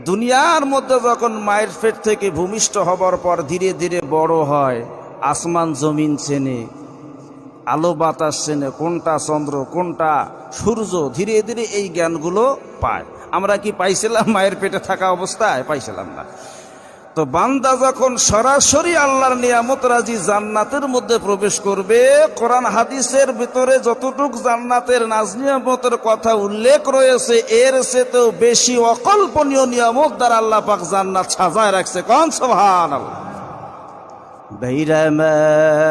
দুনিয়ার মধ্যে যখন মায়ের পেট থেকে ভূমিষ্ঠ হবার পর ধীরে ধীরে বড় হয়, আসমান জমিন চেনে, আলো বাতাস চেনে, কোনটা চন্দ্র কোনটা সূর্য, ধীরে ধীরে এই জ্ঞানগুলো পায়। আমরা কি পাইছিলাম মায়ের পেটে থাকা অবস্থায়? পাইছিলাম না। তো বান্দা যখন সরাসরি আল্লাহর নিয়ামত রাজি জান্নাতের মধ্যে প্রবেশ করবে, কোরআন হাদিসের ভিতরে যতটুক জান্নাতের নাজ নিয়ামতের কথা উল্লেখ রয়েছে, এর চেয়েও বেশি অকল্পনীয় নিয়ামত দ্বারা আল্লাহ পাক জান্নাত সাজায় রাখছে। কোন সুবহানাল্লাহ। ভাইরামার,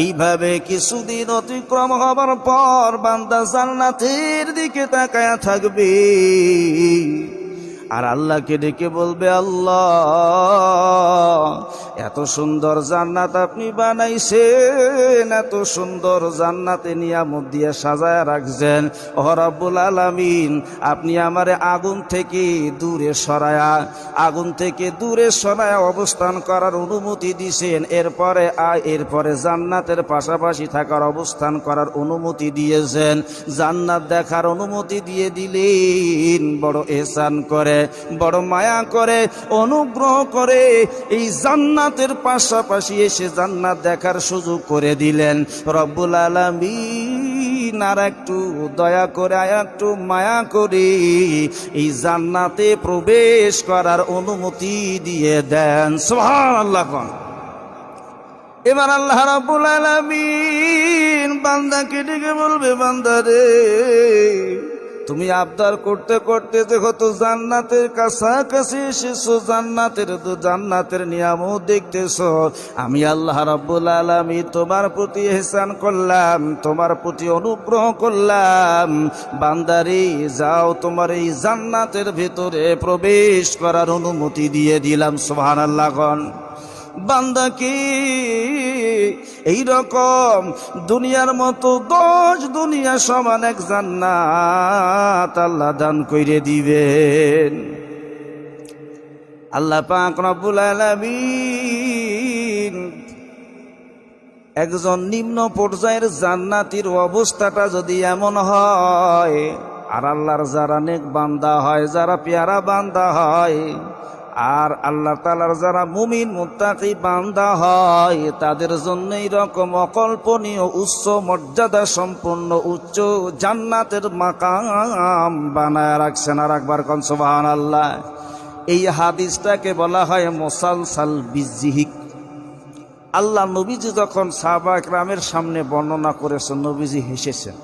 এইভাবে কিছুদিন অতিক্রম হবার পর বান্দা জান্নাতের দিকে তাকায়া থাকবে আর আল্লাহকে ডেকে বলবে, আল্লাহ এত সুন্দর জান্নাত আপনি বানাইছেন, এত সুন্দর জান্নাতে নিয়ামত দিয়ে সাজায় রাখছেন। ও রব্বুল আলামিন, আপনি আমারে আগুন থেকে দূরে সরায়া অবস্থান করার অনুমতি দিয়েছেন, এরপরে জান্নাতের পাশাপাশি থাকার অবস্থান করার অনুমতি দিয়েছেন, জান্নাত দেখার অনুমতি দিয়ে দিলেন। বড় ihsan করে, বড় মায়া করে, অনুগ্রহ করে এই জান্নাতের পাশাপাশি এসে জান্নাত দেখার সুযোগ করে দিলেন রব্বুল আলামিন। আর একটু দয়া করে, একটু মায়া করে এই জান্নাতে প্রবেশ করার অনুমতি দিয়ে দেন। সুবহানাল্লাহ। এবার আল্লাহ রাব্বুল আলামিন বান্দাকে ডেকে বলবে, বান্দা রে, তুমি আবদার করতে করতে দেখো তো জান্নাতের কাছাকাছি এসেছো, জান্নাতের নিয়ামত দেখতেছো। আমি আল্লাহ রাব্বুল আলামিন তোমার প্রতি ihsan করলাম, তোমার প্রতি অনুগ্রহ করলাম। বান্দারে যাও, তোমার এই জান্নাতের ভিতরে প্রবেশ করার অনুমতি দিয়ে দিলাম। সুবহানাল্লাহ। বান্দাকে এই রকম দুনিয়ার মতো 10 দুনিয়া সমান এক জান্নাত আল্লাহ দান কইরে দিবেন। আল্লাহ পাক রব্বুল আলামিন একজন নিম্ন পর্যায়ের জান্নাতীর অবস্থাটা যদি এমন হয়, আর আল্লাহর যারা নেক বান্দা হয়, যারা পেয়ারা বান্দা হয়, আর আল্লাহ তাআলার যারা মুমিন মুত্তাকি বান্দা হয়, তাদের জন্য এইরকম অকল্পনীয় উচ্চ মর্যাদা সম্পন্ন উচ্চ জান্নাতের মাকাম বানায় রাখছেন। আর একবার কোন সুবহানাল্লাহ। এই হাদিসটাকে বলা হয় মুসালসাল বিজিহিক। আল্লাহ নবীজি যখন সাহাবা কিরামের সামনে বর্ণনা করেছেন, নবীজি হেসেছেন,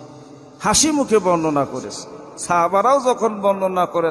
হাসি মুখে বর্ণনা করেছেন। সাহাবারাও যখন বর্ণনা করে